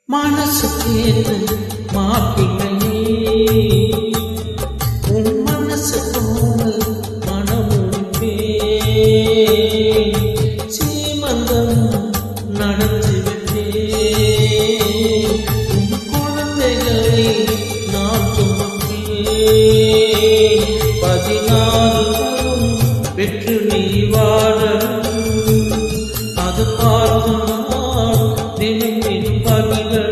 மனசு கேட்டு மாப்பிள்ளையே உன் மனசு போல மனமுடிப்பே சீமந்தம் நடத்தி விட்டே உன் குழந்தைகளை நான் சுமப்பே 16 பெற்று நீ வாழணும் அது பார்த்து தினம் தினம் பகிர